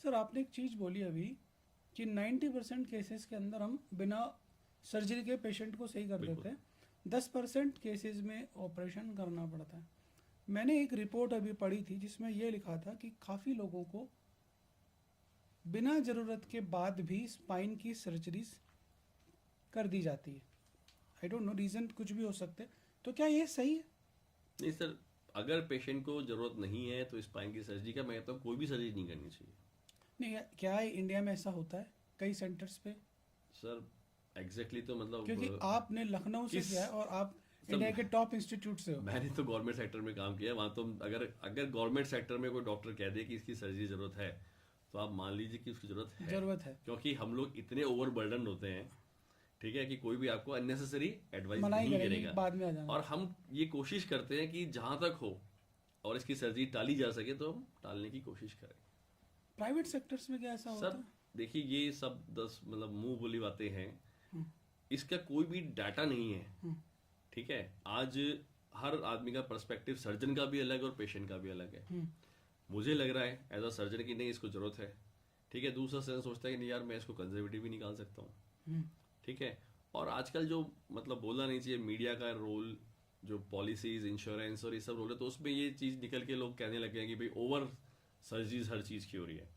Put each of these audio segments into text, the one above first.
Sir आपने एक चीज़ बोली अभी कि 90% केसेस के अंदर हम बिना सर्जरी के पेशेंट को सही कर बिल्कुल। देते हैं, 10% केसेस में ऑपरेशन करना पड़ता है। मैंने एक रिपोर्ट अभी पढ़ी थी जिसमें यह लिखा था कि काफ़ी लोगों को बिना ज़रूरत के बाद भी स्पाइन की सर्जरीज कर दी जाती है। आई डोंट नो, रीज़न कुछ भी हो सकते हैं, तो क्या ये सही है? नहीं सर, अगर पेशेंट को जरूरत नहीं है तो स्पाइन की सर्जरी का मैं कहता हूँ कोई भी सर्जरी नहीं करनी चाहिए। नहीं, क्या है इंडिया में ऐसा होता है कई सेंटर्स पे? सर एग्जैक्टली तो क्योंकि मतलब आपने लखनऊ से किस किया है और आप सब इंडिया के टॉप इंस्टीट्यूट से हो। मैंने तो गवर्नमेंट सेक्टर में काम किया है, वहाँ तो अगर अगर गवर्नमेंट सेक्टर में कोई डॉक्टर कह दे कि इसकी सर्जरी जरूरत है तो आप मान लीजिए कि उसकी जरूरत है। ज़रूरत है। क्योंकि हम लोग इतने ओवरबर्डन होते हैं, ठीक है, कि कोई भी आपको अननेसेसरी एडवाइस मना ही नहीं करेंगे कि करेगा। बाद में आ जाना। और हम ये कोशिश करते हैं कि जहां तक हो और इसकी सर्जरी टाली जा सके तो हम टालने की कोशिश करें। प्राइवेट सेक्टर्स में क्या ऐसा होता सर है? देखिए, ये सब 10 मतलब मुंह बोली बातें हैं, हम्म, इसका कोई भी डाटा नहीं है। हम्म, ठीक है, आज हर आदमी का पर्सपेक्टिव सर्जन का भी अलग है और पेशेंट का भी अलग है। हम्म, मुझे लग रहा है एज अ सर्जन की नहीं इसको जरूरत है, ठीक है। दूसरा सर्जन सोचता है कि नहीं यार मैं इसको कंजर्वेटिव भी निकाल सकता हूँ, हम्म, ठीक है। और आजकल जो मतलब बोलना नहीं चाहिए, मीडिया का रोल, जो पॉलिसीज इंश्योरेंस और ये सब रोल है, तो उसमें ये चीज निकल के लोग कहने लगे हैं कि भाई ओवर सर्जरीज हर चीज की हो रही है।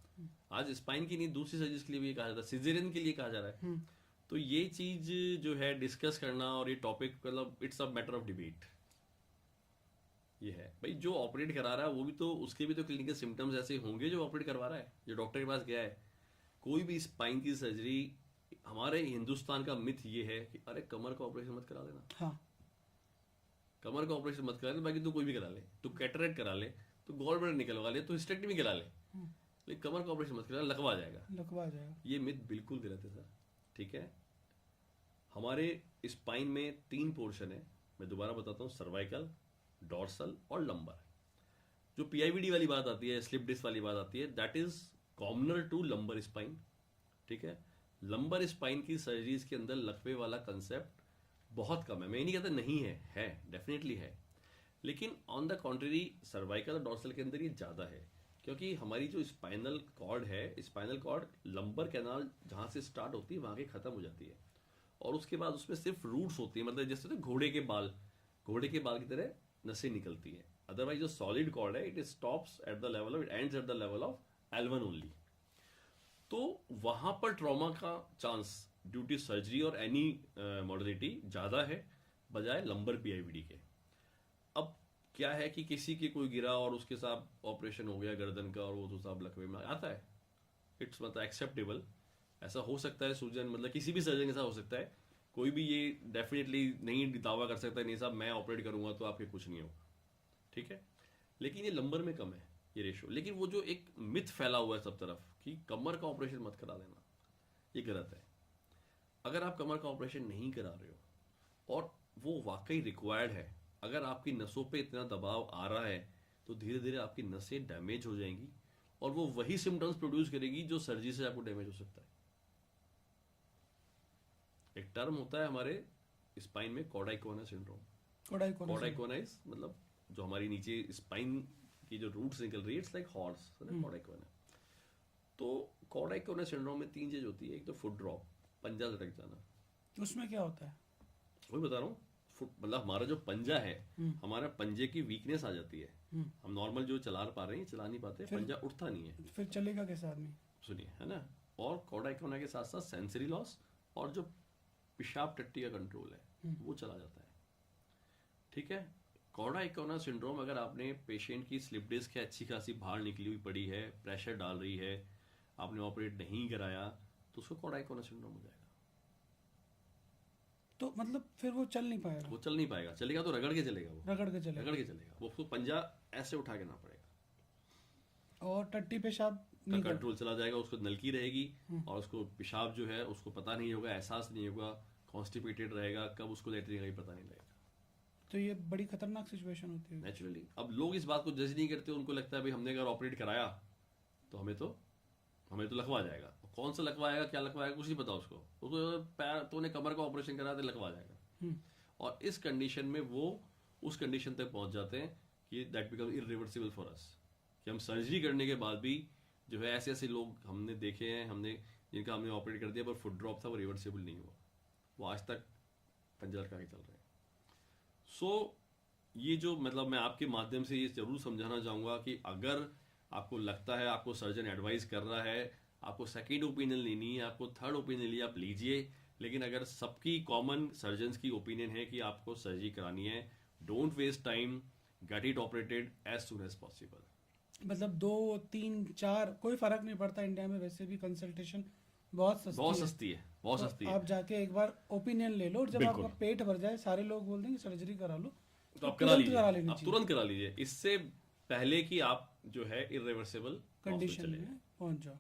आज स्पाइन की नहीं, दूसरी सर्जरीज के लिए भी ये कहा जाता है, सिजेरियन के लिए कहा जा रहा है। हम्म। तो ये चीज जो है डिस्कस करना और ये टॉपिक मतलब it's a matter of debate. ये है भाई, जो ऑपरेट करा रहा है वो भी तो, उसके भी तो क्लिनिकल सिम्टम्स ऐसे होंगे जो ऑपरेट करवा रहा है, जो डॉक्टर के पास गया है। कोई भी स्पाइन की सर्जरी, हमारे हिंदुस्तान का मिथ ये है कि अरे कमर का ऑपरेशन मत करा देना, हाँ। कमर का ऑपरेशन मत करा ले, बाकी तू कोई भी करा ले, तू कैटरेक्ट करा ले, तू गॉल ब्लैडर निकलवा ले, तू हिस्टेक्टमी करा ले, लेकिन कमर का ऑपरेशन मत करा, लकवा आ जाएगा। लकवा आ जाएगा। ये मिथ बिल्कुल गलत है सर, ठीक है। हमारे स्पाइन में 3 पोर्शन है, मैं दोबारा बताता हूँ, सर्वाइकल, डॉर्सल और लंबर। जो पीआईवीडी वाली बात आती है, स्लिप डिस्क वाली बात आती है, that is commoner to lumbar spine, ठीक है। लंबर स्पाइन की सर्जरीज के अंदर लकवे वाला कंसेप्ट बहुत कम है। मैं ये नहीं कहता नहीं है डेफिनेटली है, लेकिन ऑन द कॉन्ट्री सर्वाइकल और डॉर्सल के अंदर ये ज्यादा है। क्योंकि हमारी जो स्पाइनल कॉर्ड है, स्पाइनल कॉर्ड लंबर कैनाल जहां से स्टार्ट होती है वहां के खत्म हो जाती है, और उसके बाद उसमें सिर्फ रूट्स होती है, मतलब जैसे घोड़े के बाल की तरह नसें निकलती है। अदरवाइज जो सॉलिड कॉर्ड है, it stops at the level of, it ends at the level of L1 only. तो वहां पर ट्रॉमा का चांस ड्यू टू सर्जरी और एनी मॉडलिटी ज्यादा है बजाय लंबर पीआईवीडी के। अब क्या है कि किसी के कोई गिरा और उसके साथ ऑपरेशन हो गया गर्दन का और वो तो साहब लकवे में आता है, इट्स मतलब एक्सेप्टेबल, ऐसा हो सकता है। सूजन मतलब किसी भी सर्जन के साथ हो सकता है, कोई भी ये डेफिनेटली नहीं दावा कर सकता है नहीं साहब मैं ऑपरेट करूंगा तो आपके कुछ नहीं हो, ठीक है। लेकिन ये लंबर में कम है ये रेशो। लेकिन वो जो एक मिथ फैला हुआ है सब तरफ कि कमर का ऑपरेशन मत करा देना, ये गलत है। अगर आप कमर का ऑपरेशन नहीं करा रहे हो और वो वाकई रिक्वायर्ड है, अगर आपकी नसों पे इतना दबाव आ रहा है तो धीरे धीरे आपकी नसें डैमेज हो जाएंगी और वो वही सिम्टम्स प्रोड्यूस करेगी जो सर्जरी से आपको डैमेज हो सकता है। एक टर्म होता है हमारे स्पाइन में, कॉर्डाइकोना सिंड्रोम। कॉर्डाइकोनाइज मतलब जो हमारी नीचे स्पाइन की जो रूट्स निकल रही है, इट्स लाइक हॉर्स, कॉर्डाइकोना। तो कॉर्डाइकोना सिंड्रोम में 3 चीज होती है। एक तो फुट ड्रॉप, पंजा लटक जाना। उसमें क्या होता है? वही बता रहा हूँ, फुट मतलब हमारा जो पंजा है, हमारा पंजे की वीकनेस आ जाती है। हम नॉर्मल जो चला पा रहे हैं चला नहीं पाते, पंजा उठता नहीं है। फिर चलेगा कैसे आदमी? सुनिए, है ना। और कॉर्डाइकोना के साथ साथ सेंसरी लॉस और जो पेशाब टट्टी का कंट्रोल है वो चला जाता है, ठीक है। कॉर्डाइकोना सिंड्रोम, अगर आपने पेशेंट की स्लिप डिस्क है अच्छी खासी बाहर निकली हुई पड़ी है, प्रेशर डाल रही है, आपने ऑपरेट नहीं कराया, तो उसको कॉर्डाइकोना सिंड्रोम हो जाएगा। तो मतलब फिर वो चल नहीं पाएगा? वो चल नहीं पाएगा, चलेगा तो रगड़ के चलेगा, वो रगड़ के चलेगा। रगड़ के चलेगा, वो उसको पंजा ऐसे उठा के ना पड़ेगा। और टट्टी पेशाब का नहीं कर। कंट्रोल चला जाएगा, उसको नलकी रहेगी और उसको पेशाब जो है उसको पता नहीं होगा, एहसास नहीं होगा, कॉन्स्टिपेटेड रहेगा, कब उसको लेटरिन का भी पता नहीं लगेगा। तो ये बड़ी खतरनाक सिचुएशन होती है। नेचुरली अब लोग इस बात को जज नहीं करते, उनको लगता है भाई हमने अगर ऑपरेट कराया तो हमें तो लकवा जाएगा। कौन सा लकवा आएगा, क्या लकवा आएगा, कुछ नहीं पता उसको पैर तो ने कमर का ऑपरेशन करा तो लकवा जाएगा। और इस कंडीशन में वो उस कंडीशन तक पहुंच जाते हैं कि that become irreversible for us, कि हम सर्जरी करने के बाद भी जो है ऐसे ऐसे लोग हमने देखे हैं, जिनका हमने ऑपरेट कर दिया पर फुट ड्रॉप था, वो रिवर्सेबल नहीं हुआ, वो आज तक पंजा लटका के चल रहे हैं। सो ये जो मतलब मैं आपके माध्यम से ये जरूर समझाना चाहूँगा कि अगर आपको लगता है, आपको सर्जन एडवाइस कर रहा है, आपको सेकेंड ओपिनियन लेनी है, आपको थर्ड ओपिनियन लिए आप लीजिए, लेकिन अगर सबकी कॉमन सर्जन्स की ओपिनियन है कि आपको सर्जरी करानी है, don't waste time, get it operated as soon as possible. मतलब 2 3 4 कोई फर्क नहीं पड़ता, इंडिया में वैसे भी कंसल्टेशन बहुत बहुत है। सस्ती है, बहुत तो सस्ती है। आप जाके एक बार ओपिनियन ले लो, और जब बिल्कुल। आपका पेट भर जाए, सारे लोग बोल देंगे सर्जरी करा लो, तो आप तुरंत करा लेनी आप चाहिए तुरंत करा लीजिए, इससे पहले कि आप जो है इरिवर्सिबल कंडीशन में पहुंच जाओ।